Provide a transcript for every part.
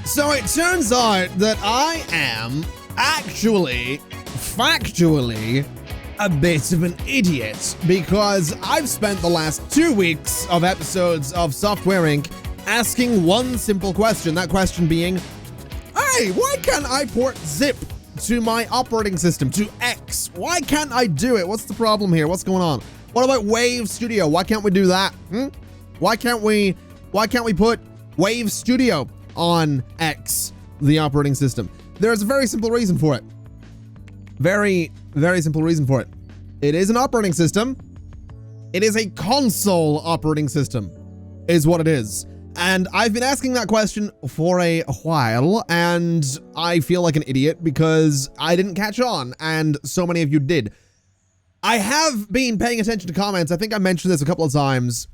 So it turns out that I am actually, factually, a bit of an idiot because I've spent the last 2 weeks of episodes of Software Inc. asking one simple question. That question being, hey, why can't I port zip to my operating system, to X? Why can't I do it? What's the problem here? What's going on? What about Wave Studio? Why can't we do that? Why can't we put Wave Studio on X, the operating system? There's a very simple reason for it. Very, very simple reason for it. It is an operating system. It is a console operating system, is what it is. And I've been asking that question for a while, and I feel like an idiot because I didn't catch on, and so many of you did. I have been paying attention to comments. I think I mentioned this a couple of times.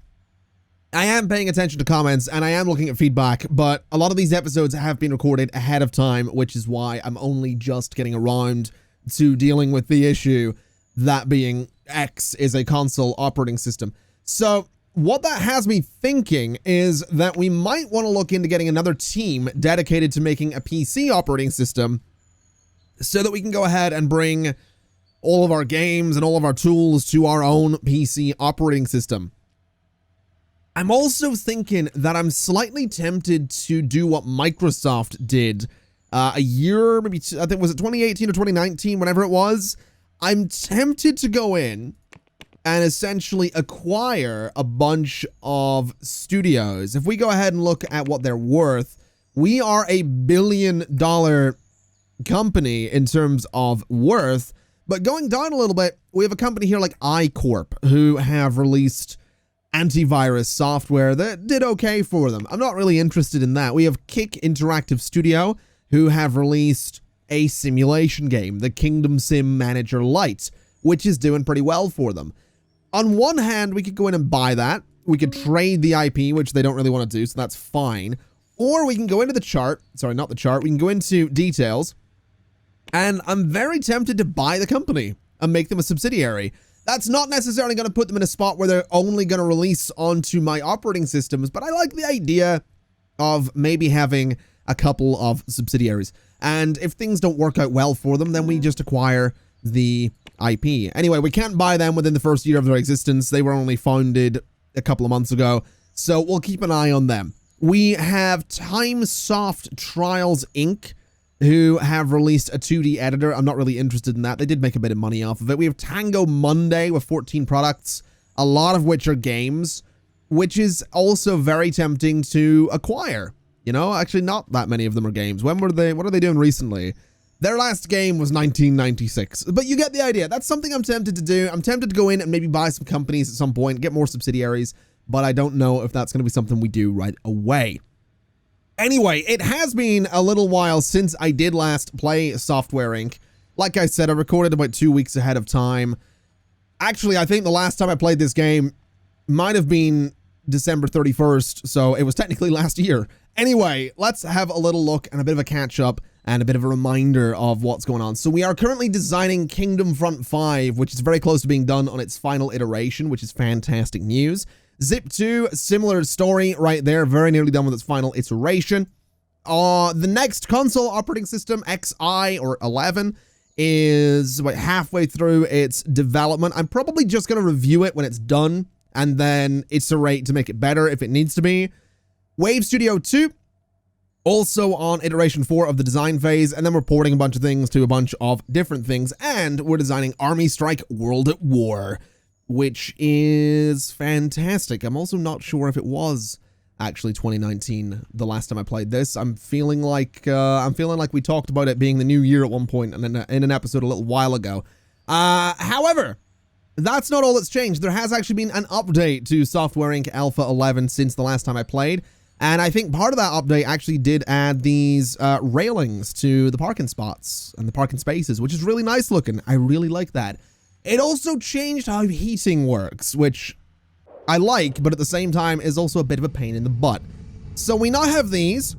I am paying attention to comments, and I am looking at feedback, but a lot of these episodes have been recorded ahead of time, which is why I'm only just getting around to dealing with the issue, that being X is a console operating system. So what that has me thinking is that we might want to look into getting another team dedicated to making a PC operating system so that we can go ahead and bring all of our games and all of our tools to our own PC operating system. I'm also thinking that I'm slightly tempted to do what Microsoft did a year, maybe, I think, was it 2018 or 2019, whenever it was? I'm tempted to go in and essentially acquire a bunch of studios. If we go ahead and look at what they're worth, we are a $1 billion company in terms of worth. But going down a little bit, we have a company here like iCorp who have released antivirus software that did okay for them. I'm not really interested in that. We have Kick Interactive Studio who have released a simulation game, the Kingdom Sim Manager Lite, which is doing pretty well for them. On one hand, we could go in and buy that. We could trade the IP, which they don't really want to do, so that's fine. Or we can go into the chart. Sorry, not the chart. We can go into details. And I'm very tempted to buy the company and make them a subsidiary. That's not necessarily going to put them in a spot where they're only going to release onto my operating systems, but I like the idea of maybe having a couple of subsidiaries. And if things don't work out well for them, then we just acquire the IP. Anyway, we can't buy them within the first year of their existence. They were only founded a couple of months ago, so we'll keep an eye on them. We have TimeSoft Trials Inc., who have released a 2D editor. I'm not really interested in that. They did make a bit of money off of it. We have Tango Monday with 14 products, a lot of which are games, which is also very tempting to acquire. You know, actually not that many of them are games. When were they? What are they doing recently? Their last game was 1996, but you get the idea. That's something I'm tempted to do. I'm tempted to go in and maybe buy some companies at some point, get more subsidiaries, but I don't know if that's going to be something we do right away. Anyway, it has been a little while since I did last play Software Inc. Like I said, I recorded about 2 weeks ahead of time. Actually, I think the last time I played this game might have been December 31st, so it was technically last year. Anyway, let's have a little look and a bit of a catch-up and a bit of a reminder of what's going on. So we are currently designing Kingdom Front 5, which is very close to being done on its final iteration, which is fantastic news. Zip 2, similar story right there, very nearly done with its final iteration. The next console operating system, XI or 11, is about halfway through its development. I'm probably just going to review it when it's done and then iterate to make it better if it needs to be. Wave Studio 2, also on iteration 4 of the design phase, and then we're porting a bunch of things to a bunch of different things, and we're designing Army Strike World at War, which is fantastic. I'm also not sure if it was actually 2019 the last time I played this. I'm feeling like we talked about it being the new year at one point in an episode a little while ago. However, that's not all that's changed. There has actually been an update to Software Inc. Alpha 11 since the last time I played, and I think part of that update actually did add these railings to the parking spots and the parking spaces, which is really nice looking. I really like that. It also changed how heating works, which I like, but at the same time is also a bit of a pain in the butt. So we now have these,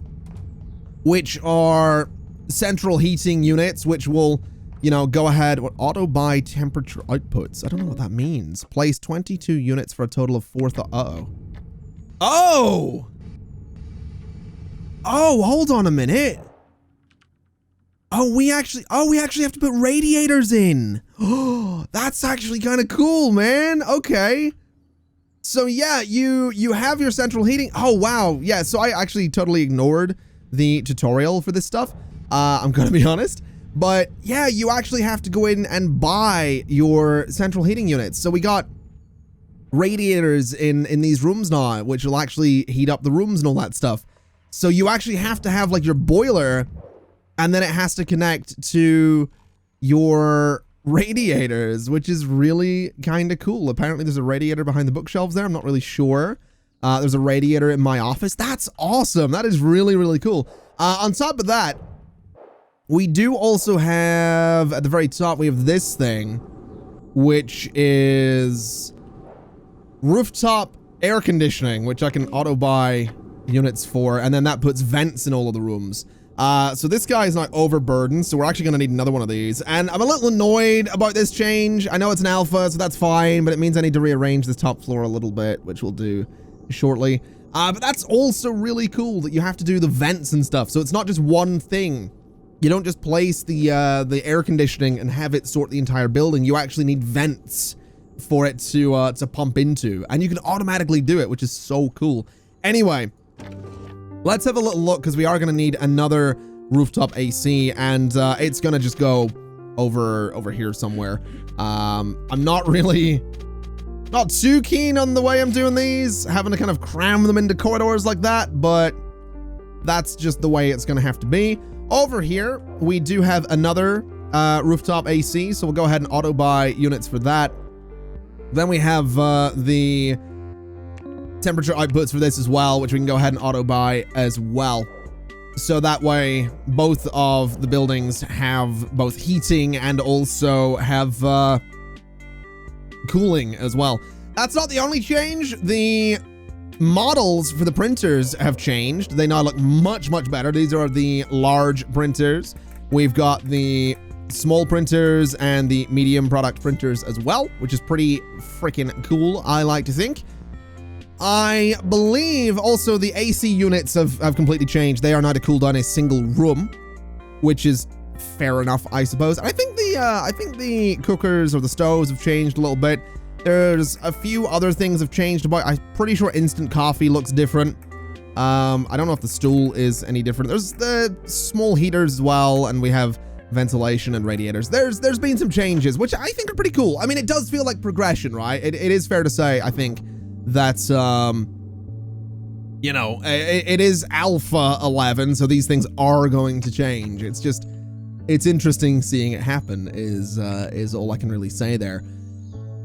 which are central heating units, which will, you know, go ahead with auto buy temperature outputs. I don't know what that means. Place 22 units for a total of 4. Oh! Oh, hold on a minute. Oh, we actually have to put radiators in. Oh, that's actually kind of cool, man. Okay. So yeah, you have your central heating. Oh, wow. Yeah, so I actually totally ignored the tutorial for this stuff. I'm gonna be honest. But yeah, you actually have to go in and buy your central heating units. So we got radiators in these rooms now, which will actually heat up the rooms and all that stuff. So you actually have to have like your boiler, and then it has to connect to your radiators, which is really kind of cool. Apparently there's a radiator behind the bookshelves there. I'm not really sure. There's a radiator in my office. That's awesome. That is really, really cool. On top of that, we do also have, at the very top, we have this thing, which is Rooftop Air Conditioning, which I can auto buy units for, and then that puts vents in all of the rooms. So this guy is not overburdened, so we're actually gonna need another one of these. And I'm a little annoyed about this change. I know it's an alpha, so that's fine, but it means I need to rearrange this top floor a little bit, which we'll do shortly. But that's also really cool that you have to do the vents and stuff, so it's not just one thing. You don't just place the air conditioning and have it sort the entire building. You actually need vents for it to pump into, and you can automatically do it, which is so cool. Anyway, let's have a little look, because we are going to need another rooftop AC, and it's going to just go over here somewhere. I'm not too keen on the way I'm doing these, having to kind of cram them into corridors like that, but that's just the way it's going to have to be. Over here, we do have another rooftop AC, so we'll go ahead and auto buy units for that. Then we have the temperature outputs for this as well, which we can go ahead and auto buy as well. So that way, both of the buildings have both heating and also have cooling as well. That's not the only change. The models for the printers have changed. They now look much, much better. These are the large printers. We've got the small printers and the medium product printers as well, which is pretty freaking cool, I like to think. I believe also the AC units have completely changed. They are now to cool down a single room, which is fair enough, I suppose. I think the cookers or the stoves have changed a little bit. There's a few other things have changed about. I'm pretty sure instant coffee looks different. I don't know if the stool is any different. There's the small heaters as well, and we have ventilation and radiators. There's been some changes, which I think are pretty cool. I mean, it does feel like progression, right? It is fair to say, I think, that, you know, it is Alpha 11, so these things are going to change. It's just, it's interesting seeing it happen is all I can really say there.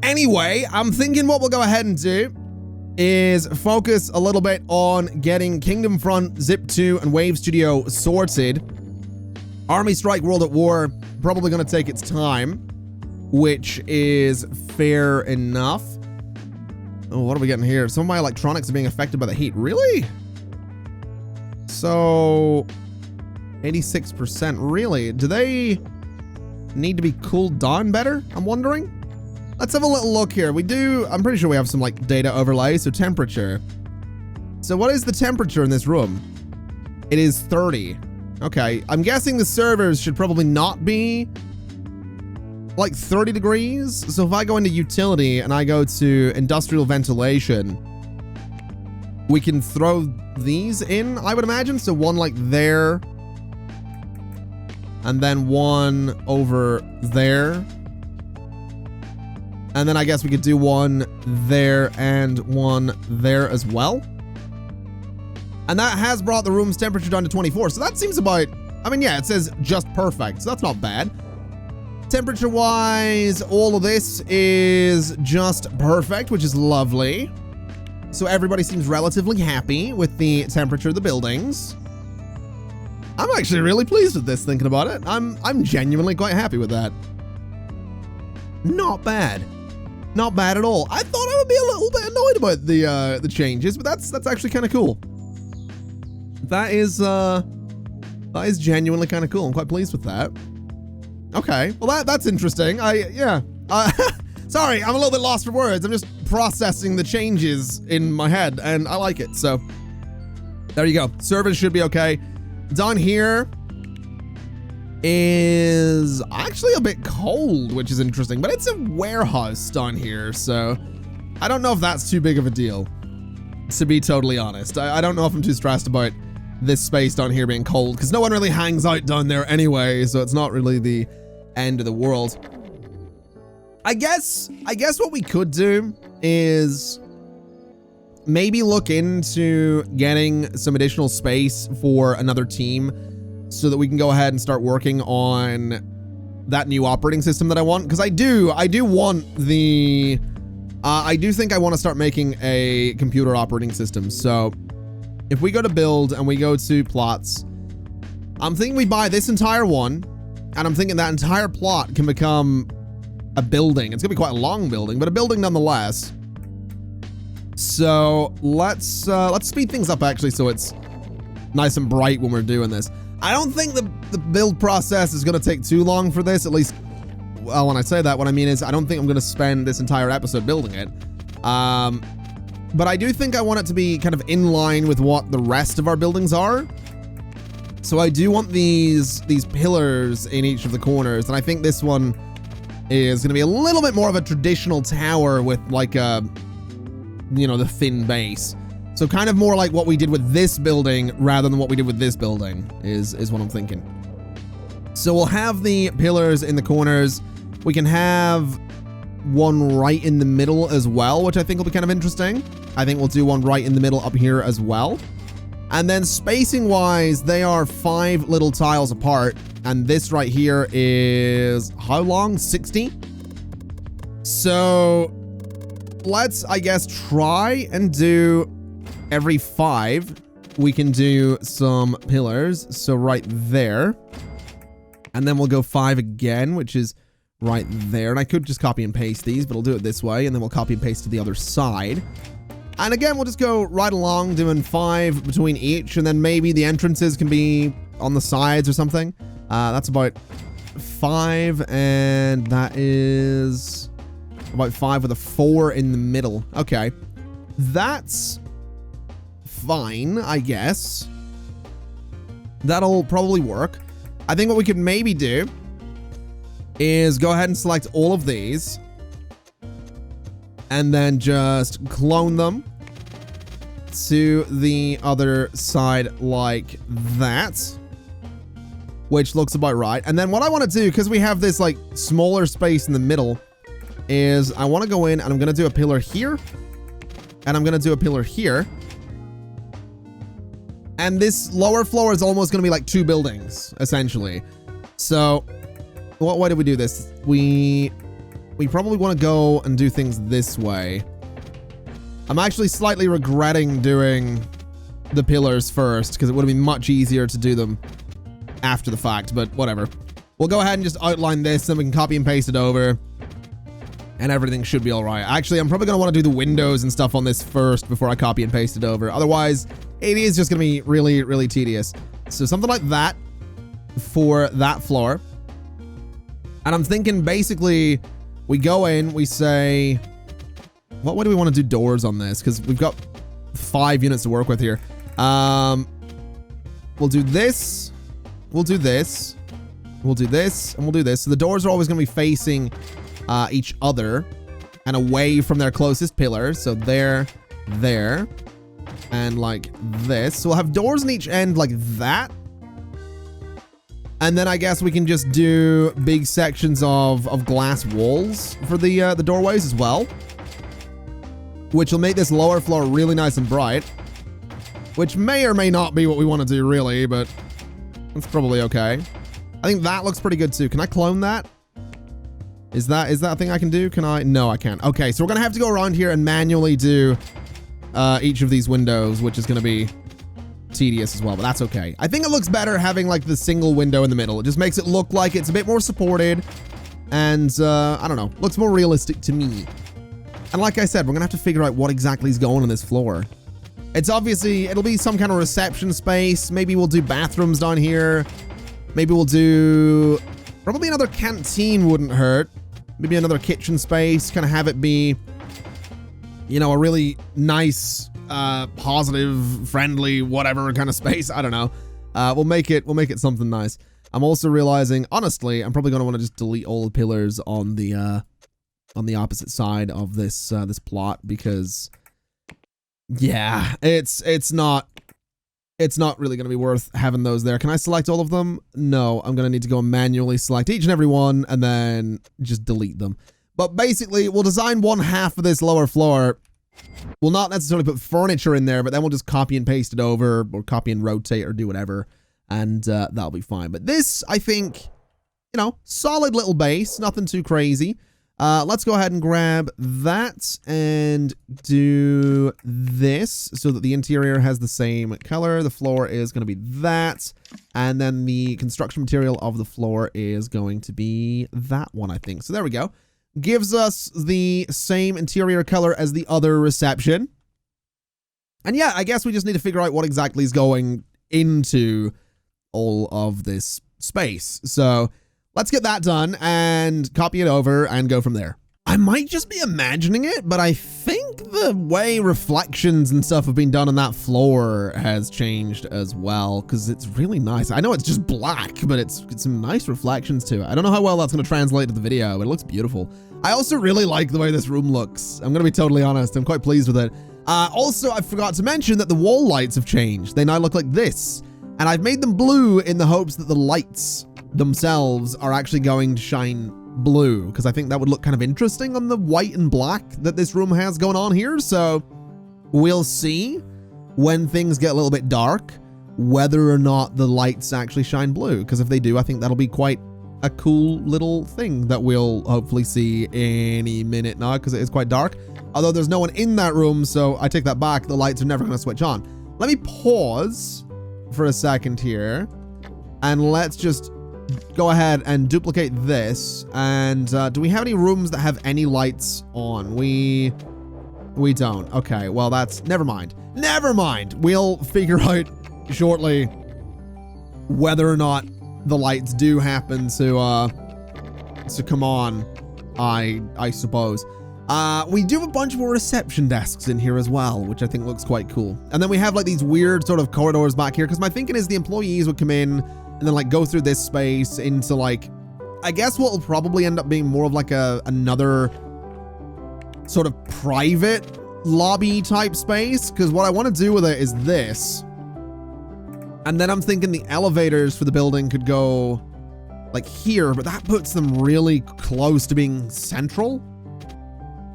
Anyway, I'm thinking what we'll go ahead and do is focus a little bit on getting Kingdom Front, Zip 2, and Wave Studio sorted. Army Strike World at War, probably going to take its time, which is fair enough. Oh, what are we getting here? Some of my electronics are being affected by the heat. Really? So, 86%. Really? Do they need to be cooled down better? I'm wondering. Let's have a little look here. We do, I'm pretty sure we have some like data overlay. So temperature. So what is the temperature in this room? It is 30. Okay. I'm guessing the servers should probably not be like 30 degrees. So if I go into utility and I go to industrial ventilation, we can throw these in, I would imagine. So one like there, and then one over there. And then I guess we could do one there and one there as well. And that has brought the room's temperature down to 24. So that seems about, I mean, yeah, it says just perfect. So that's not bad. Temperature-wise, all of this is just perfect, which is lovely. So everybody seems relatively happy with the temperature of the buildings. I'm actually really pleased with this, thinking about it. I'm genuinely quite happy with that. Not bad. Not bad at all. I thought I would be a little bit annoyed about the changes, but that's actually kind of cool. That is genuinely kind of cool. I'm quite pleased with that. Okay, well that's interesting. Yeah. Sorry, I'm a little bit lost for words. I'm just processing the changes in my head, and I like it. So There you go. Service should be okay. Down here is actually a bit cold, which is interesting, but it's a warehouse down here, so I don't know if that's too big of a deal, to be totally honest. I don't know if I'm too stressed about this space down here being cold, because no one really hangs out down there anyway, so it's not really the end of the world. I guess what we could do is maybe look into getting some additional space for another team so that we can go ahead and start working on that new operating system that I want. Because I do want the, I do think I want to start making a computer operating system. So if we go to build and we go to plots, I'm thinking we buy this entire one, and I'm thinking that entire plot can become a building. It's gonna be quite a long building, but a building nonetheless. So let's speed things up actually, so it's nice and bright when we're doing this. I don't think the build process is going to take too long for this, at least, well, when I say that, what I mean is I don't think I'm going to spend this entire episode building it. But I do think I want it to be kind of in line with what the rest of our buildings are. So I do want these pillars in each of the corners, and I think this one is going to be a little bit more of a traditional tower with like a, you know, the thin base. So kind of more like what we did with this building rather than what we did with this building is what I'm thinking. So we'll have the pillars in the corners. We can have one right in the middle as well, which I think will be kind of interesting. I think we'll do one right in the middle up here as well. And then spacing wise, they are 5 little tiles apart. And this right here is how long? 60? So let's, I guess, try and do every 5. We can do some pillars. So right there. And then we'll go 5 again, which is right there. And I could just copy and paste these, but I'll do it this way. And then we'll copy and paste to the other side. And again, we'll just go right along doing 5 between each. And then maybe the entrances can be on the sides or something. That's about 5. And that is about 5 with a 4 in the middle. Okay. That's fine, I guess. That'll probably work. I think what we could maybe do is go ahead and select all of these and then just clone them to the other side like that, which looks about right. And then what I want to do, because we have this like smaller space in the middle, is I want to go in and I'm going to do a pillar here, and I'm going to do a pillar here. And this lower floor is almost going to be like 2 buildings, essentially. So, what way do we do this? We probably want to go and do things this way. I'm actually slightly regretting doing the pillars first, because it would have been much easier to do them after the fact, but whatever. We'll go ahead and just outline this, and we can copy and paste it over, and everything should be all right. Actually, I'm probably going to want to do the windows and stuff on this first before I copy and paste it over. Otherwise, it is just going to be really, really tedious. So something like that for that floor. And I'm thinking basically we go in, we say, what way do we want to do doors on this? Because we've got 5 units to work with here. We'll do this. We'll do this. We'll do this. And we'll do this. So the doors are always going to be facing each other and away from their closest pillar. So there, and like this. So we'll have doors on each end like that. And then I guess we can just do big sections of glass walls for the doorways as well, which will make this lower floor really nice and bright, which may or may not be what we want to do really, but it's probably okay. I think that looks pretty good too. Can I clone that? Is that a thing I can do? Can I? No, I can't. Okay, so we're gonna have to go around here and manually do each of these windows, which is gonna be tedious as well, but that's okay. I think it looks better having like the single window in the middle. It just makes it look like it's a bit more supported, and I don't know, looks more realistic to me. And like I said, we're gonna have to figure out what exactly is going on this floor. It's obviously, it'll be some kind of reception space. Maybe we'll do bathrooms down here. Maybe we'll do, probably another canteen wouldn't hurt. Maybe another kitchen space, kind of have it be, you know, a really nice positive, friendly, whatever kind of space. I don't know. We'll make it something nice. I'm also realizing, honestly, I'm probably going to want to just delete all the pillars on the opposite side of this plot because, yeah, it's not really going to be worth having those there. Can I select all of them? No, I'm going to need to go and manually select each and every one and then just delete them. But basically, we'll design one half of this lower floor. We'll not necessarily put furniture in there, but then we'll just copy and paste it over or copy and rotate or do whatever. And that'll be fine. But this, I think, you know, solid little base, nothing too crazy. Let's go ahead and grab that and do this so that the interior has the same color. The floor is going to be that. And then the construction material of the floor is going to be that one, I think. So there we go. Gives us the same interior color as the other reception. And yeah, I guess we just need to figure out what exactly is going into all of this space. So let's get that done and copy it over and go from there. I might just be imagining it, but I think the way reflections and stuff have been done on that floor has changed as well, because it's really nice. I know it's just black, but it's some nice reflections to it. I don't know how well that's going to translate to the video, but it looks beautiful. I also really like the way this room looks. I'm going to be totally honest. I'm quite pleased with it. Also, I forgot to mention that the wall lights have changed. They now look like this. And I've made them blue in the hopes that the lights themselves are actually going to shine blue, because I think that would look kind of interesting on the white and black that this room has going on here. So we'll see when things get a little bit dark whether or not the lights actually shine blue, because if they do, I think that'll be quite a cool little thing that we'll hopefully see any minute now, because it is quite dark. Although there's no one in that room, so I take that back. The lights are never going to switch on. Let me pause for a second here, and let's just go ahead and duplicate this. And do we have any rooms that have any lights on? We don't. Okay, well, that's never mind. We'll figure out shortly whether or not the lights do happen to come on, I suppose. We do have a bunch more reception desks in here as well, which I think looks quite cool. And then we have like these weird sort of corridors back here, because my thinking is the employees would come in and then like go through this space into like, I guess what will probably end up being more of like another sort of private lobby type space. Because what I want to do with it is this. And then I'm thinking the elevators for the building could go like here, but that puts them really close to being central.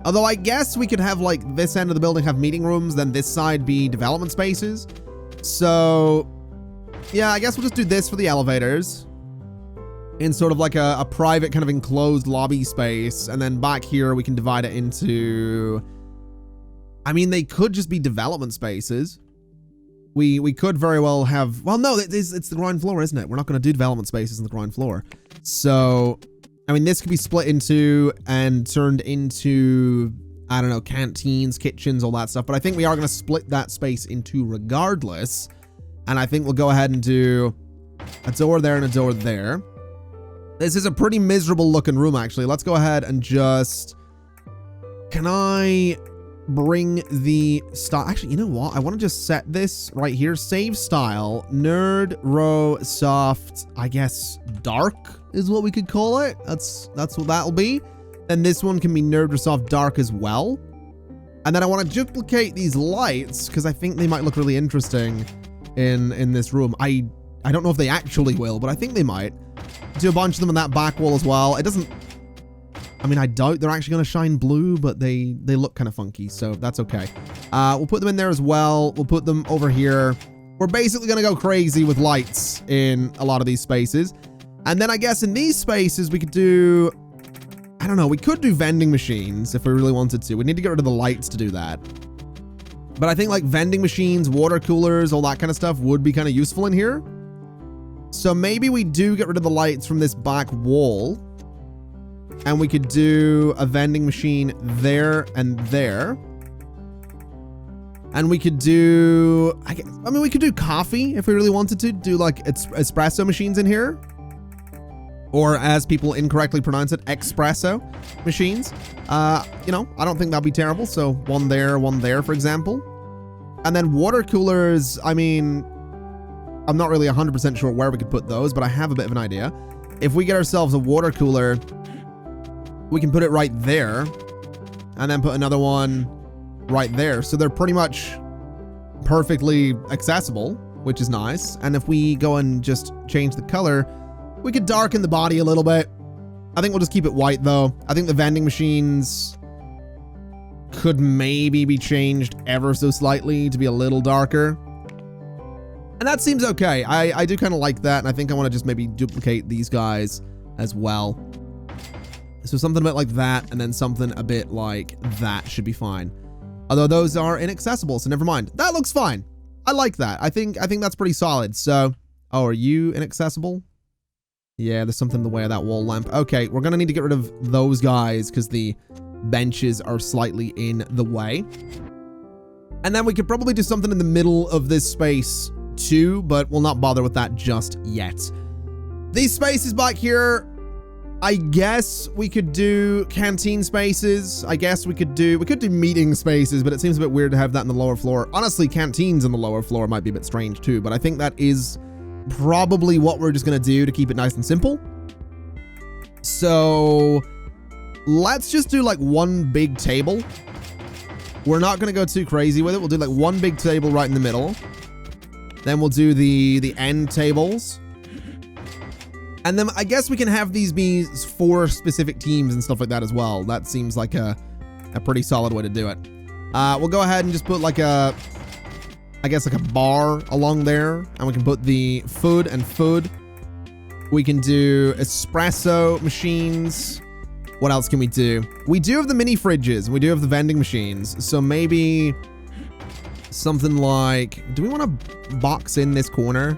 Although I guess we could have like this end of the building have meeting rooms, then this side be development spaces. So yeah, I guess we'll just do this for the elevators in sort of like a private kind of enclosed lobby space. And then back here, we can divide it into, I mean, they could just be development spaces. We could very well have, well, no, it's the ground floor, isn't it? We're not going to do development spaces on the ground floor. So, I mean, this could be split into and turned into, I don't know, canteens, kitchens, all that stuff. But I think we are going to split that space into regardless. And I think we'll go ahead and do a door there and a door there. This is a pretty miserable looking room, actually. Let's go ahead and just, can I bring the style? Actually, you know what? I want to just set this right here. Save style, nerd, row, soft, I guess dark is what we could call it. That's what that'll be. Then this one can be nerd or soft dark as well. And then I want to duplicate these lights because I think they might look really interesting in this room. I don't know if they actually will, but I think they might. Do a bunch of them on that back wall as well. It doesn't, I mean, I doubt they're actually going to shine blue, but they look kind of funky, so that's okay. We'll put them in there as well. We'll put them over here. We're basically going to go crazy with lights in a lot of these spaces. And then I guess in these spaces, we could do, I don't know, we could do vending machines if we really wanted to. We need to get rid of the lights to do that. But I think like vending machines, water coolers, all that kind of stuff would be kind of useful in here. So maybe we do get rid of the lights from this back wall. And we could do a vending machine there and there. And we could do, I mean, we could do coffee if we really wanted to. Do like espresso machines in here. Or as people incorrectly pronounce it, espresso machines. You know, I don't think that'd be terrible. So one there, for example. And then water coolers, I mean, I'm not really 100% sure where we could put those, but I have a bit of an idea. If we get ourselves a water cooler, we can put it right there and then put another one right there. So they're pretty much perfectly accessible, which is nice. And if we go and just change the color, we could darken the body a little bit. I think we'll just keep it white though. I think the vending machines could maybe be changed ever so slightly to be a little darker. And that seems okay. I do kind of like that. And I think I want to just maybe duplicate these guys as well. So something a bit like that, and then something a bit like that should be fine. Although those are inaccessible, so never mind. That looks fine. I like that. I think that's pretty solid. So, oh, are you inaccessible? Yeah, there's something in the way of that wall lamp. Okay, we're gonna need to get rid of those guys because the benches are slightly in the way. And then we could probably do something in the middle of this space too, but we'll not bother with that just yet. These spaces back here, I guess we could do canteen spaces. I guess we could do meeting spaces, but it seems a bit weird to have that in the lower floor. Honestly, canteens on the lower floor might be a bit strange too, but I think that is probably what we're just gonna do to keep it nice and simple. So let's just do like one big table. We're not gonna go too crazy with it. We'll do like one big table right in the middle. Then we'll do the end tables. And then I guess we can have these be for specific teams and stuff like that as well. That seems like a pretty solid way to do it. We'll go ahead and just put like I guess like a bar along there. And we can put the food and food. We can do espresso machines. What else can we do? We do have the mini fridges. We do have the vending machines. So maybe something like, do we want to box in this corner?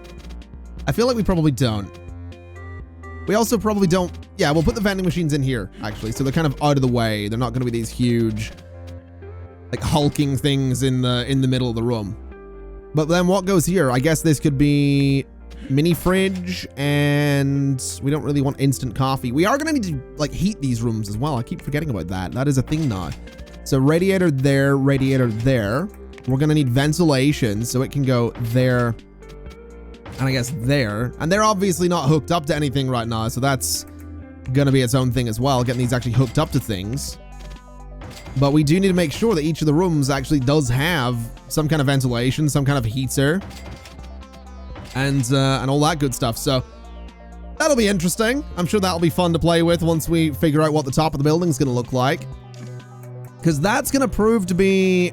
I feel like we probably don't. We also probably don't. Yeah, we'll put the vending machines in here, actually. So they're kind of out of the way. They're not going to be these huge, like, hulking things in the middle of the room. But then what goes here? I guess this could be mini fridge, and we don't really want instant coffee. We are going to need to, like, heat these rooms as well. I keep forgetting about that. That is a thing now. So radiator there, radiator there. We're going to need ventilation, so it can go there. And I guess there. And they're obviously not hooked up to anything right now, so that's gonna be its own thing as well, getting these actually hooked up to things. But we do need to make sure that each of the rooms actually does have some kind of ventilation, some kind of heater, and all that good stuff. So that'll be interesting. I'm sure that'll be fun to play with once we figure out what the top of the building's gonna look like. Because that's gonna prove to be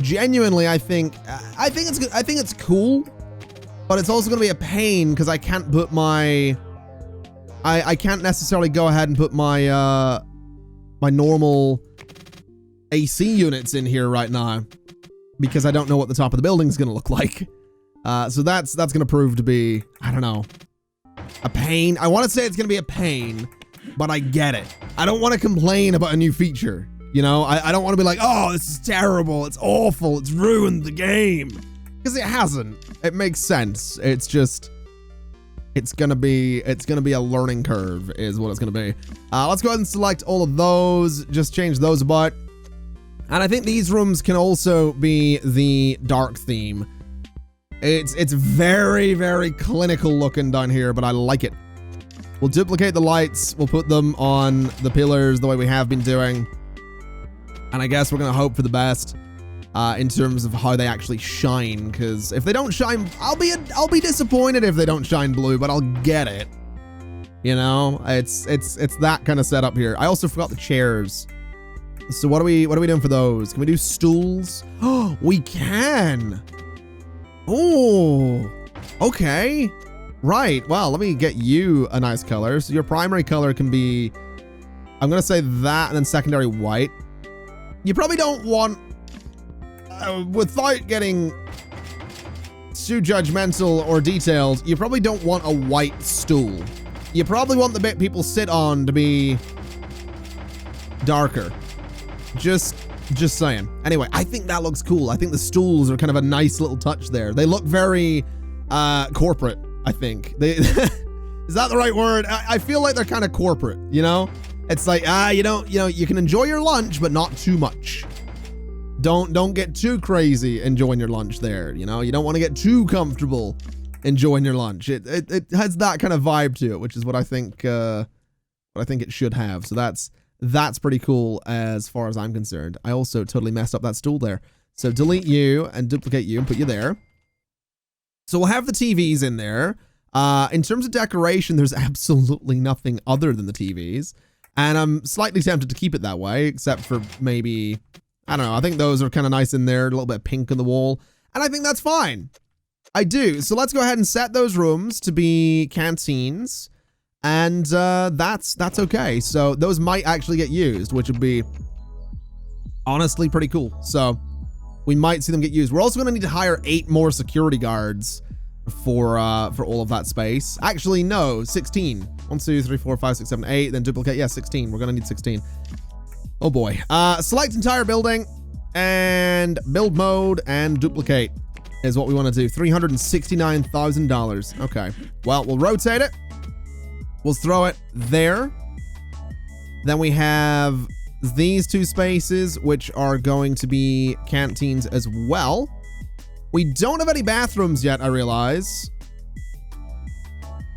genuinely, I think it's cool. But it's also going to be a pain because I can't put my... I can't necessarily go ahead and put my my normal AC units in here right now because I don't know what the top of the building is going to look like. So that's going to prove to be, I don't know, a pain. I want to say it's going to be a pain, but I get it. I don't want to complain about a new feature. You know, I don't want to be like, oh, this is terrible. It's awful. It's ruined the game. Because it hasn't. It makes sense. It's just, it's gonna be a learning curve is what it's gonna be. Let's go ahead and select all of those. Just change those about. And I think these rooms can also be the dark theme. It's very, very clinical looking down here, but I like it. We'll duplicate the lights. We'll put them on the pillars the way we have been doing. And I guess we're gonna hope for the best. In terms of how they actually shine, because if they don't shine, I'll be disappointed if they don't shine blue, but I'll get it. You know, it's that kind of setup here. I also forgot the chairs. So what are we doing for those? Can we do stools? Oh, we can. Oh, okay. Right. Well, let me get you a nice color. So your primary color can be, I'm gonna say that, and then secondary white. You probably don't want. Without getting too judgmental or detailed, you probably don't want a white stool. You probably want the bit people sit on to be darker. Just saying. Anyway, I think that looks cool. I think the stools are kind of a nice little touch there. They look very corporate, I think. They is that the right word? I feel like they're kind of corporate, you know? It's like, you can enjoy your lunch, but not too much. Don't get too crazy enjoying your lunch there. You know, you don't want to get too comfortable enjoying your lunch. It has that kind of vibe to it, which is what I think it should have. So that's pretty cool as far as I'm concerned. I also totally messed up that stool there. So delete you and duplicate you and put you there. So we'll have the TVs in there. In terms of decoration, there's absolutely nothing other than the TVs. And I'm slightly tempted to keep it that way, except for maybe, I don't know, I think those are kind of nice in there, a little bit of pink on the wall. And I think that's fine. I do. So let's go ahead and set those rooms to be canteens. And that's okay. So those might actually get used, which would be honestly pretty cool. So we might see them get used. We're also going to need to hire 8 more security guards for all of that space. Actually, no, 16. 1, 2, 3, 4, 5, 6, 7, 8. Then duplicate. Yeah, 16. We're going to need 16. Oh boy. Select entire building and build mode and duplicate is what we want to do. $369,000. Okay. Well, we'll rotate it. We'll throw it there. Then we have these 2 spaces, which are going to be canteens as well. We don't have any bathrooms yet, I realize.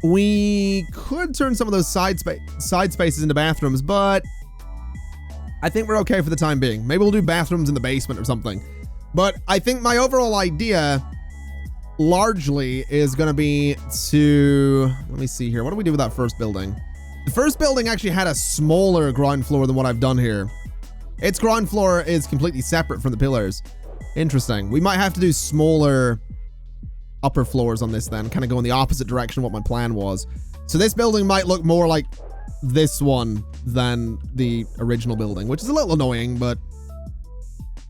We could turn some of those side spaces into bathrooms, but I think we're okay for the time being. Maybe we'll do bathrooms in the basement or something. But I think my overall idea largely is going to be to, let me see here. What do we do with that first building? The first building actually had a smaller ground floor than what I've done here. Its ground floor is completely separate from the pillars. Interesting. We might have to do smaller upper floors on this then, kind of go in the opposite direction of what my plan was. So this building might look more like this one than the original building, which is a little annoying, but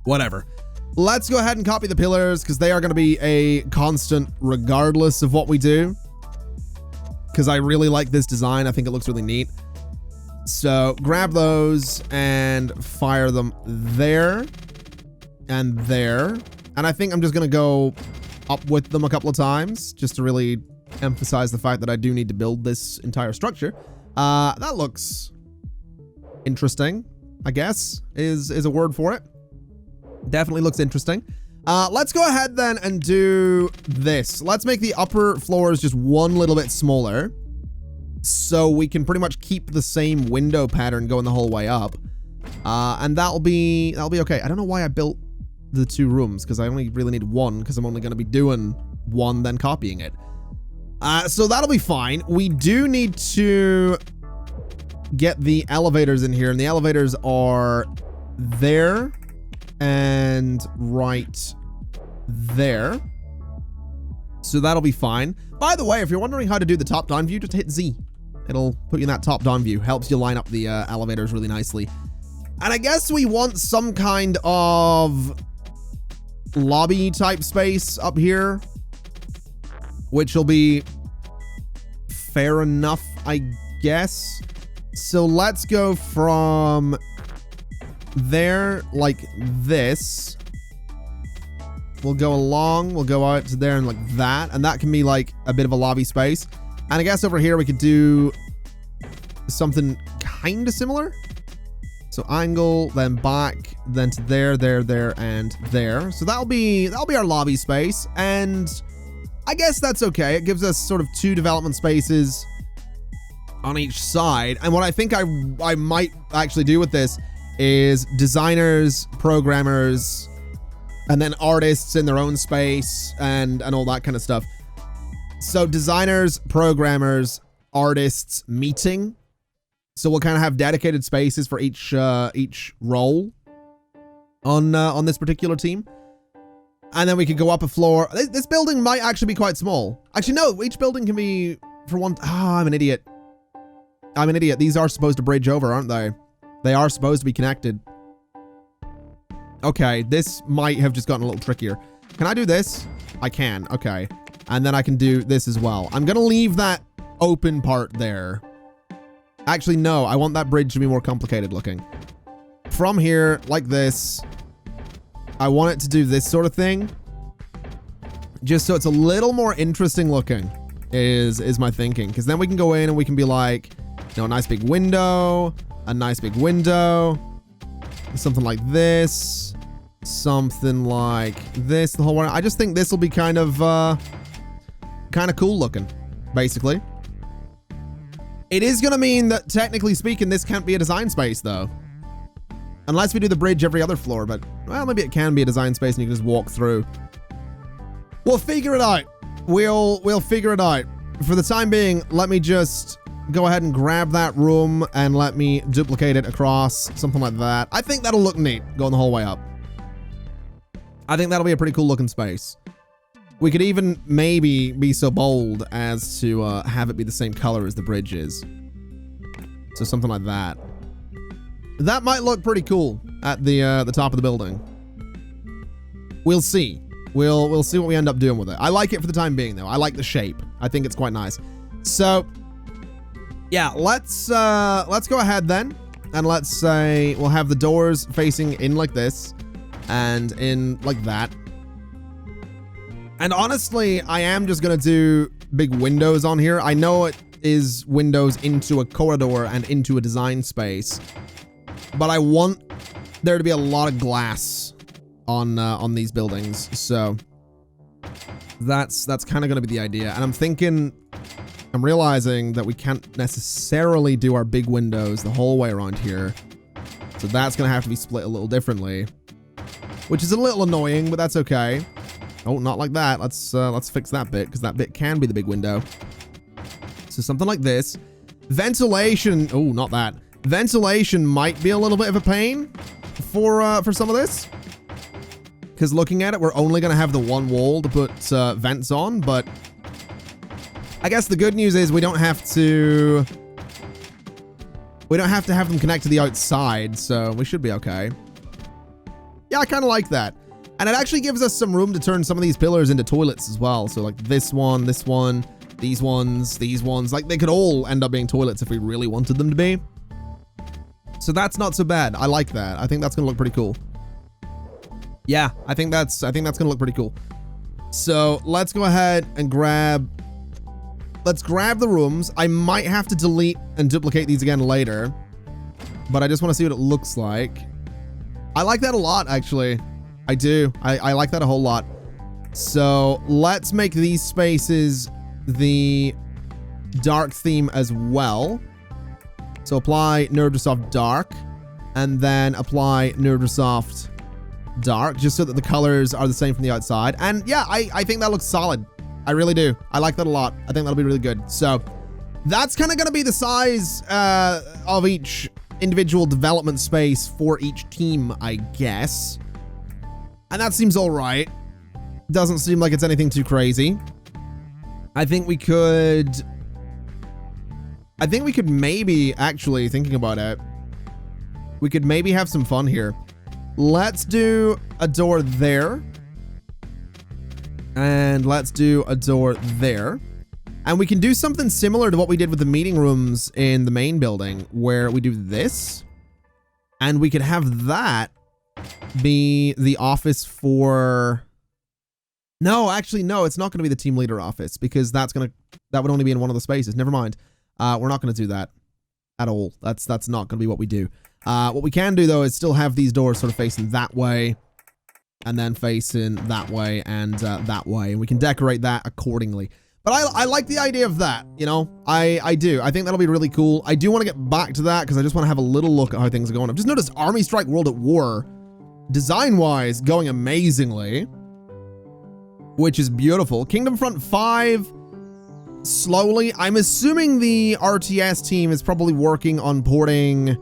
whatever. Let's go ahead and copy the pillars because they are going to be a constant regardless of what we do. Because I really like this design. I think it looks really neat. So grab those and fire them there and there. And I think I'm just going to go up with them a couple of times just to really emphasize the fact that I do need to build this entire structure. That looks interesting, I guess, is a word for it. Definitely looks interesting. Let's go ahead then and do this. Let's make the upper floors just one little bit smaller so we can pretty much keep the same window pattern going the whole way up. And that'll be okay. I don't know why I built the 2 rooms because I only really need 1 because I'm only going to be doing 1 then copying it. So that'll be fine. We do need to get the elevators in here, and the elevators are there and right there. So that'll be fine. By the way, if you're wondering how to do the top-down view, just hit Z. It'll put you in that top-down view. Helps you line up the elevators really nicely. And I guess we want some kind of lobby type space up here, which will be fair enough, I guess. So let's go from there like this. We'll go along, we'll go out to there and like that, and that can be like a bit of a lobby space. And I guess over here we could do something kind of similar. So angle, then back, then to there, there, there, and there. So that'll be our lobby space, and I guess that's okay. It gives us sort of 2 development spaces on each side. And what I think I might actually do with this is designers, programmers, and then artists in their own space and all that kind of stuff. So designers, programmers, artists meeting. So we'll kind of have dedicated spaces for each role on this particular team. And then we could go up a floor. This building might actually be quite small. Actually, no, each building can be for one. Ah, I'm an idiot. I'm an idiot. These are supposed to bridge over, aren't they? They are supposed to be connected. Okay, this might have just gotten a little trickier. Can I do this? I can. Okay. And then I can do this as well. I'm going to leave that open part there. Actually, no. I want that bridge to be more complicated looking. From here, like this, I want it to do this sort of thing. Just so it's a little more interesting looking is my thinking. Because then we can go in and we can be like, you know, a nice big window, a nice big window, something like this, something like this the whole way. I just think this will be kind of cool looking, basically. It is going to mean that, technically speaking, this can't be a design space, though. Unless we do the bridge every other floor, but, well, maybe it can be a design space and you can just walk through. We'll figure it out. We'll figure it out. For the time being, let me just go ahead and grab that room and let me duplicate it across, something like that. I think that'll look neat going the whole way up. I think that'll be a pretty cool looking space. We could even maybe be so bold as to have it be the same color as the bridge is. So something like that. That might look pretty cool at the top of the building. We'll see. We'll see what we end up doing with it. I like it for the time being, though. I like the shape. I think it's quite nice. So, yeah, let's go ahead then, and let's say we'll have the doors facing in like this, and in like that. And honestly, I am just gonna do big windows on here. I know it is windows into a corridor and into a design space, but I want there to be a lot of glass on these buildings. So that's kind of gonna be the idea. And I'm realizing that we can't necessarily do our big windows the whole way around here. So that's gonna have to be split a little differently, which is a little annoying, but that's okay. Oh, not like that. Let's fix that bit, because that bit can be the big window. So something like this. Ventilation. Oh, not that. Ventilation might be a little bit of a pain for some of this, because looking at it, we're only going to have the one wall to put vents on. But I guess the good news is we don't have to have them connect to the outside, so we should be okay. Yeah, I kind of like that. And it actually gives us some room to turn some of these pillars into toilets as well. So like this one, these ones, like they could all end up being toilets if we really wanted them to be. So that's not so bad. I like that. I think that's gonna look pretty cool. Yeah, I think that's gonna look pretty cool. So let's go ahead and let's grab the rooms. I might have to delete and duplicate these again later, but I just want to see what it looks like. I like that a lot, actually. I do. I like that a whole lot. So let's make these spaces the dark theme as well. So apply NerdResoft Dark, and then apply NerdResoft Dark, just so that the colors are the same from the outside. And yeah, I think that looks solid. I really do. I like that a lot. I think that'll be really good. So that's kind of going to be the size of each individual development space for each team, I guess. And that seems all right. Doesn't seem like it's anything too crazy. I think we could maybe, actually, thinking about it, we could maybe have some fun here. Let's do a door there. And let's do a door there. And we can do something similar to what we did with the meeting rooms in the main building, where we do this. And we could have that be the office for... No, actually, no, it's not going to be the team leader office, because that would only be in one of the spaces. Never mind. We're not going to do that at all. That's not going to be what we do. What we can do, though, is still have these doors sort of facing that way, and then facing that way and that way. And we can decorate that accordingly. But I like the idea of that, you know? I do. I think that'll be really cool. I do want to get back to that, because I just want to have a little look at how things are going. I've just noticed Army Strike World at War, design-wise, going amazingly, which is beautiful. Kingdom Front 5, slowly. I'm assuming the RTS team is probably working on porting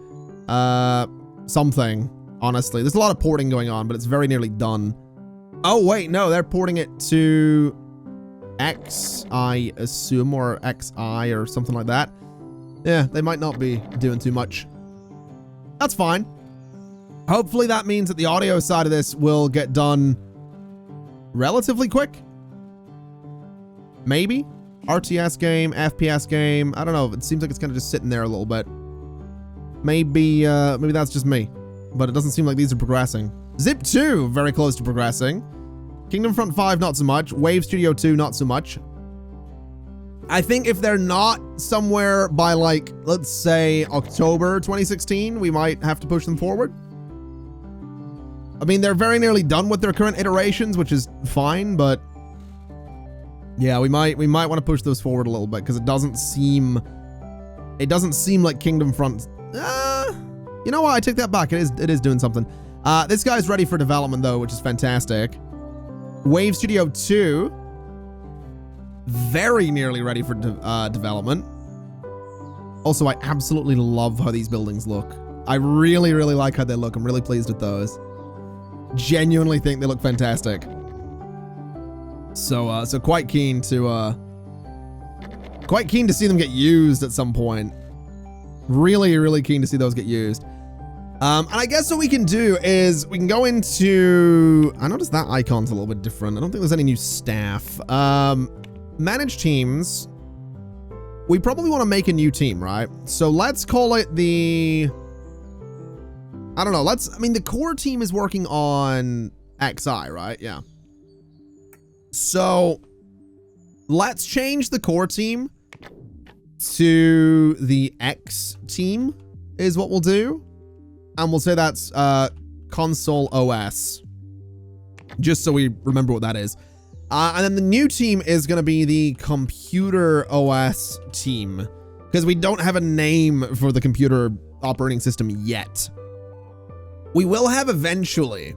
something, honestly. There's a lot of porting going on, but it's very nearly done. Oh, wait, no, they're porting it to X, I assume, or XI or something like that. Yeah, they might not be doing too much. That's fine. Hopefully that means that the audio side of this will get done relatively quick. Maybe. RTS game, FPS game. I don't know. It seems like it's kind of just sitting there a little bit. Maybe that's just me. But it doesn't seem like these are progressing. Zip 2, very close to progressing. Kingdom Front 5, not so much. Wave Studio 2, not so much. I think if they're not somewhere by, like, let's say October 2016, we might have to push them forward. I mean, they're very nearly done with their current iterations, which is fine, but yeah, we might want to push those forward a little bit because it doesn't seem like Kingdom Front. You know what? I take that back. It is doing something. This guy's ready for development though, which is fantastic. Wave Studio 2, very nearly ready for development. Also, I absolutely love how these buildings look. I really, really like how they look. I'm really pleased with those. Genuinely think they look fantastic. So quite keen to see them get used at some point. Really, really keen to see those get used. And I guess what we can do is we can go into, I noticed that icon's a little bit different. I don't think there's any new staff. Manage teams. We probably want to make a new team, right? So let's call it the, I don't know. I mean, the core team is working on XI, right? Yeah. So let's change the core team to the X team is what we'll do. And we'll say that's console OS, just so we remember what that is. And then the new team is going to be the computer OS team, because we don't have a name for the computer operating system yet. We will have eventually,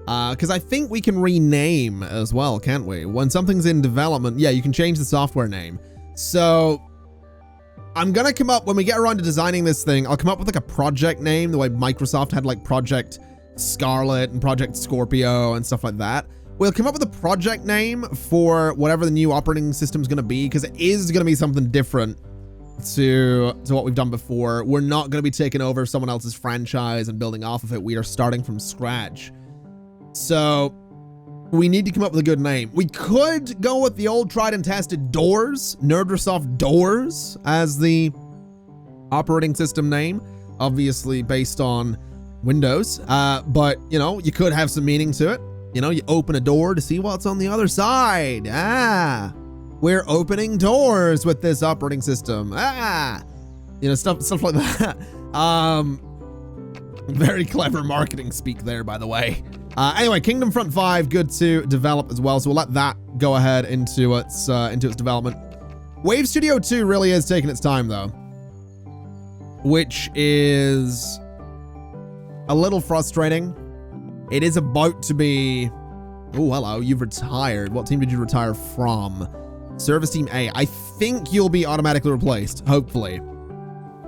because I think we can rename as well, can't we? When something's in development, yeah, you can change the software name. So I'm going to come up, when we get around to designing this thing, I'll come up with like a project name, the way Microsoft had like Project Scarlet and Project Scorpio and stuff like that. We'll come up with a project name for whatever the new operating system is going to be, because it is going to be something different to what we've done before. We're not going to be taking over someone else's franchise and building off of it. We are starting from scratch. So we need to come up with a good name. We could go with the old tried and tested Doors, Nerdrasoft Doors, as the operating system name, obviously based on Windows. But, you know, you could have some meaning to it. You know, you open a door to see what's on the other side. We're opening doors with this operating system. You know, stuff like that. Very clever marketing speak there, by the way. Anyway, Kingdom Front 5, good to develop as well. So we'll let that go ahead into its development. Wave Studio 2 really is taking its time though, which is a little frustrating. It is about to be, oh, hello, you've retired. What team did you retire from? Service Team A. I think you'll be automatically replaced, hopefully.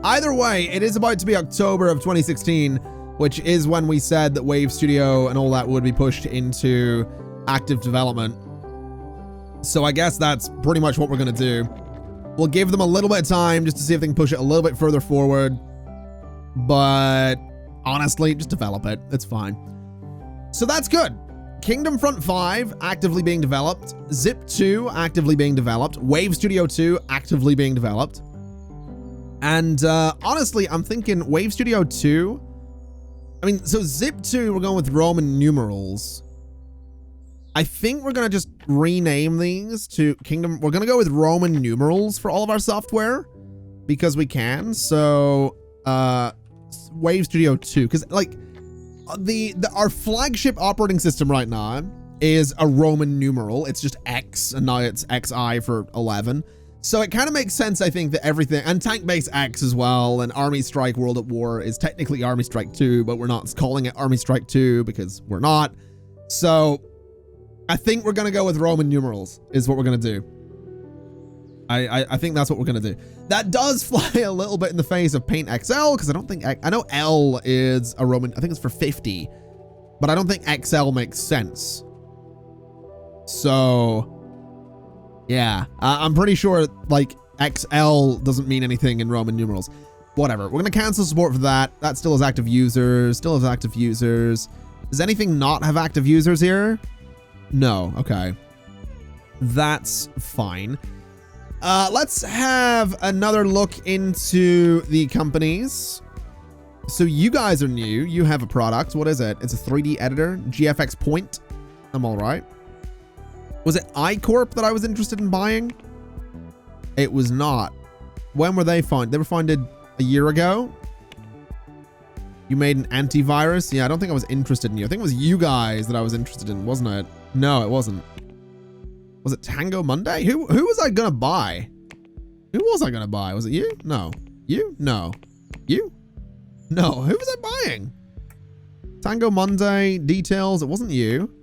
Either way, it is about to be October of 2016, which is when we said that Wave Studio and all that would be pushed into active development. So I guess that's pretty much what we're going to do. We'll give them a little bit of time just to see if they can push it a little bit further forward. But honestly, just develop it. It's fine. So that's good. Kingdom Front 5 actively being developed. Zip 2 actively being developed. Wave Studio 2 actively being developed. And honestly, I'm thinking Wave Studio 2. I mean, so Zip 2, we're going with Roman numerals. I think we're going to just rename these to Kingdom. We're going to go with Roman numerals for all of our software because we can. So Wave Studio 2, because like our flagship operating system right now is a Roman numeral. It's just X, and now it's XI for 11. So it kind of makes sense, I think, that everything, and Tank Base X as well, and Army Strike World at War is technically Army Strike 2, but we're not calling it Army Strike 2 because we're not. So I think we're going to go with Roman numerals is what we're going to do. I think that's what we're going to do. That does fly a little bit in the face of Paint XL, because I don't think, I know L is a Roman, I think it's for 50, but I don't think XL makes sense. So yeah, I'm pretty sure like XL doesn't mean anything in Roman numerals. Whatever, we're going to cancel support for that. That still has active users, Does anything not have active users here? No, okay. That's fine. Let's have another look into the companies. So you guys are new. You have a product. What is it? It's a 3D editor, GFX Point. I'm all right. Was it iCorp that I was interested in buying? It was not. When were they founded? They were founded a year ago. You made an antivirus? Yeah, I don't think I was interested in you. I think it was you guys that I was interested in, wasn't it? No, it wasn't. Was it Tango Monday? Who was I gonna buy? Who was I gonna buy? Was it you? No. You? No. You? No. Who was I buying? Tango Monday details. It wasn't you.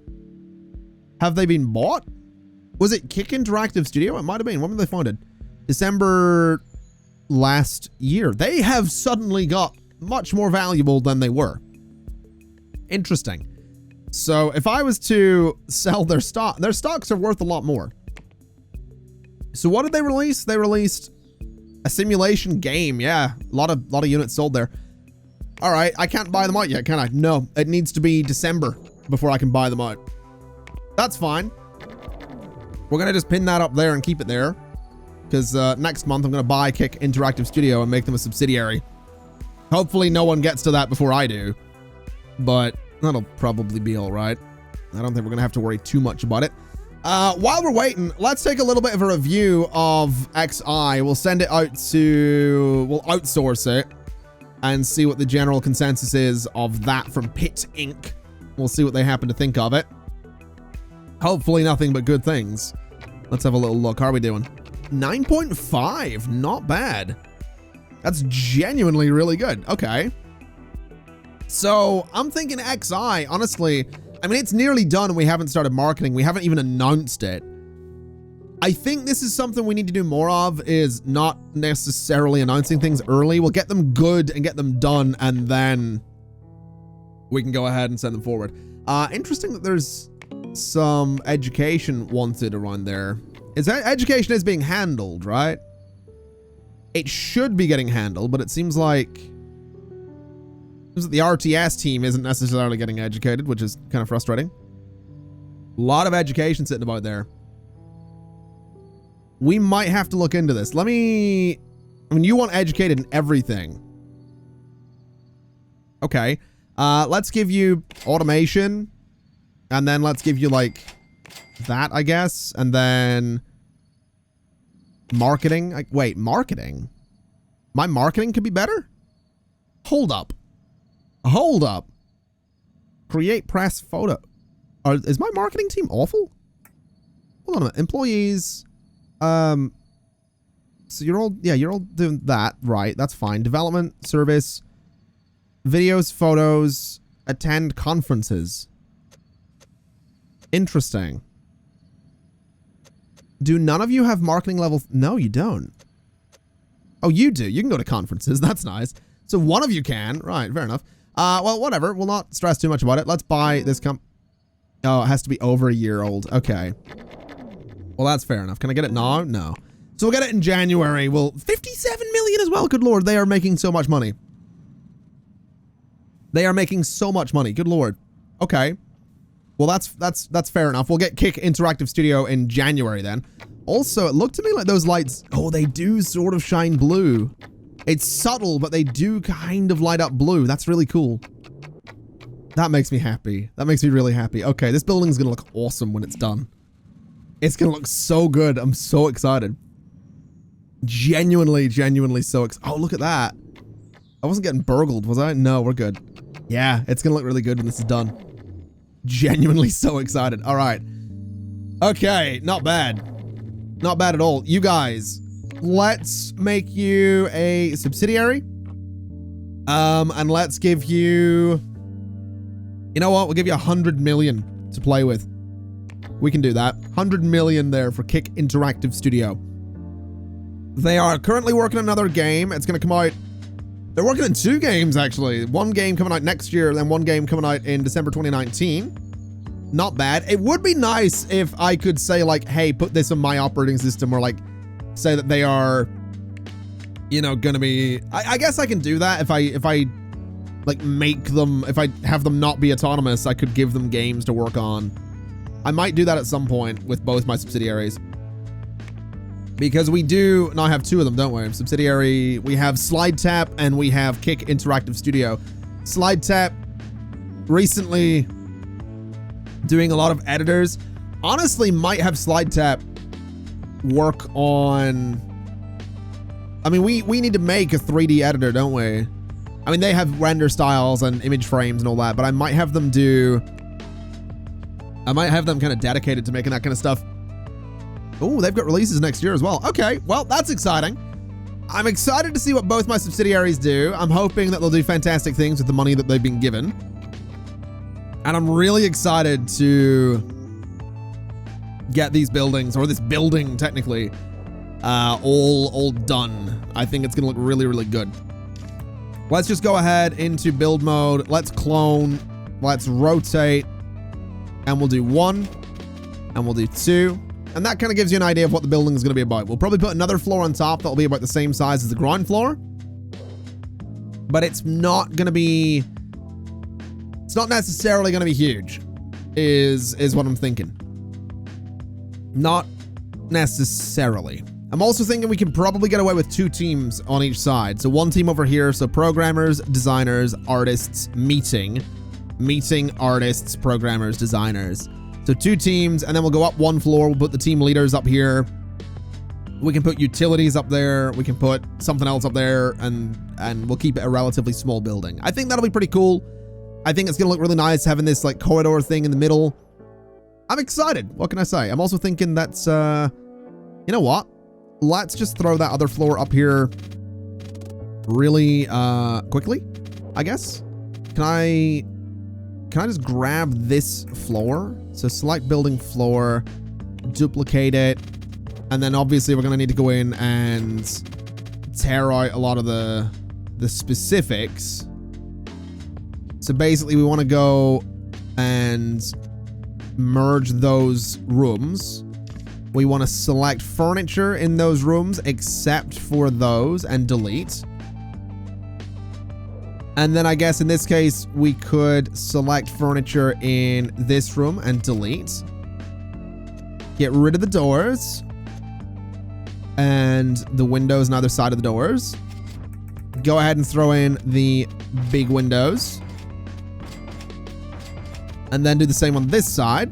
Have they been bought? Was it Kick Interactive Studio? It might have been. When were they founded? December last year. They have suddenly got much more valuable than they were. Interesting. So if I was to sell their stocks are worth a lot more. So what did they release? They released a simulation game. Yeah, a lot of units sold there. All right, I can't buy them out yet, can I? No, it needs to be December before I can buy them out. That's fine. We're gonna just pin that up there and keep it there, because next month I'm gonna buy Kick Interactive Studio and make them a subsidiary. Hopefully no one gets to that before I do, but that'll probably be all right. I don't think we're gonna have to worry too much about it. While we're waiting, let's take a little bit of a review of XI. We'll send it out to, we'll outsource it and see what the general consensus is of that from Pit Inc. We'll see what they happen to think of it. Hopefully nothing but good things. Let's have a little look. How are we doing? 9.5, not bad. That's genuinely really good. Okay. So I'm thinking XI, honestly, I mean, it's nearly done and we haven't started marketing. We haven't even announced it. I think this is something we need to do more of, is not necessarily announcing things early. We'll get them good and get them done, and then we can go ahead and send them forward. Interesting that there's some education wanted around there. Education is being handled, right? It should be getting handled, but it seems like the RTS team isn't necessarily getting educated, which is kind of frustrating. A lot of education sitting about there. We might have to look into this. I mean, you want educated in everything. Okay. Let's give you automation. And then let's give you like that, I guess. And then marketing. Wait, marketing? My marketing could be better? Hold up. Hold up. Create press photo. Is my marketing team awful? Hold on a minute. Employees. So you're all doing that, right? That's fine. Development, service, videos, photos, attend conferences. Interesting. Do none of you have marketing level? No, you don't. Oh, you do. You can go to conferences. That's nice. So one of you can. Right, fair enough. Well, whatever. We'll not stress too much about it. Let's buy this Oh, it has to be over a year old. Okay. Well, that's fair enough. Can I get it now? No. So we'll get it in January. Well, 57 million as well. Good Lord. They are making so much money. They are making so much money. Good Lord. Okay. Well, that's fair enough. We'll get Kick Interactive Studio in January then. Also, it looked to me like those lights, oh, they do sort of shine blue. It's subtle, but they do kind of light up blue. That's really cool. That makes me happy. That makes me really happy. Okay, this building's gonna look awesome when it's done. It's gonna look so good. I'm so excited. Genuinely so excited. Oh, look at that. I wasn't getting burgled, was I? No, we're good. Yeah, it's gonna look really good when this is done. Genuinely so excited. All right. Okay, not bad. Not bad at all. You guys, let's make you a subsidiary. And let's give you... You know what? We'll give you 100 million to play with. We can do that. 100 million there for Kick Interactive Studio. They are currently working on another game. It's going to come out... They're working on 2 games, actually. 1 game coming out next year, then 1 game coming out in December 2019. Not bad. It would be nice if I could say, like, hey, put this on my operating system, or, like, say that they are, you know, gonna be... I guess I can do that if I like, make them... If I have them not be autonomous, I could give them games to work on. I might do that at some point with both my subsidiaries. Because we do now have 2 of them, don't we? Subsidiary, we have Slide Tap and we have Kick Interactive Studio. Slide Tap, recently doing a lot of editors. Honestly, might have Slide Tap work on... I mean, we need to make a 3D editor, don't we? I mean, they have render styles and image frames and all that, but I might have them kind of dedicated to making that kind of stuff. Oh, they've got releases next year as well. Okay, well, that's exciting. I'm excited to see what both my subsidiaries do. I'm hoping that they'll do fantastic things with the money that they've been given. And I'm really excited to get these buildings, or this building technically, all done. I think it's gonna look really, really good. Let's just go ahead into build mode. Let's clone, let's rotate, and we'll do 1, and we'll do 2. And that kind of gives you an idea of what the building is going to be about. We'll probably put another floor on top that'll be about the same size as the ground floor. But it's not going to be... It's not necessarily going to be huge, is what I'm thinking. Not necessarily. I'm also thinking we can probably get away with 2 teams on each side. So 1 team over here, so programmers, designers, artists, meeting, artists, programmers, designers. So 2 teams, and then we'll go up 1 floor. We'll put the team leaders up here. We can put utilities up there. We can put something else up there, and we'll keep it a relatively small building. I think that'll be pretty cool. I think it's gonna look really nice having this like corridor thing in the middle. I'm excited. What can I say? I'm also thinking that's, you know what? Let's just throw that other floor up here really quickly, I guess. Can I just grab this floor? So select building floor, duplicate it, and then obviously we're gonna need to go in and tear out a lot of the specifics. So basically we want to go and merge those rooms. We want to select furniture in those rooms except for those and delete. And then I guess in this case, we could select furniture in this room and delete. Get rid of the doors and the windows on either side of the doors. Go ahead and throw in the big windows. And then do the same on this side,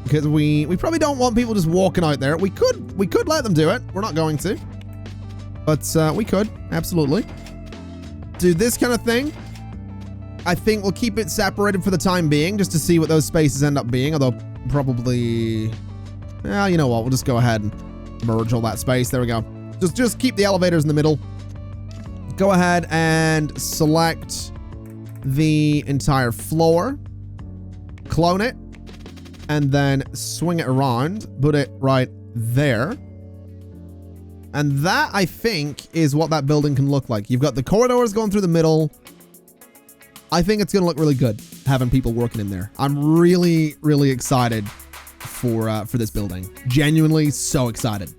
because we probably don't want people just walking out there. We could let them do it. We're not going to. But we could, absolutely. Do this kind of thing. I think we'll keep it separated for the time being, just to see what those spaces end up being, although probably... Well, you know what, we'll just go ahead and merge all that space. There we go. Just keep the elevators in the middle. Go ahead and select the entire floor. Clone it. And then swing it around. Put it right there. And that, I think, is what that building can look like. You've got the corridors going through the middle. I think it's going to look really good having people working in there. I'm really, really excited for this building. Genuinely so excited.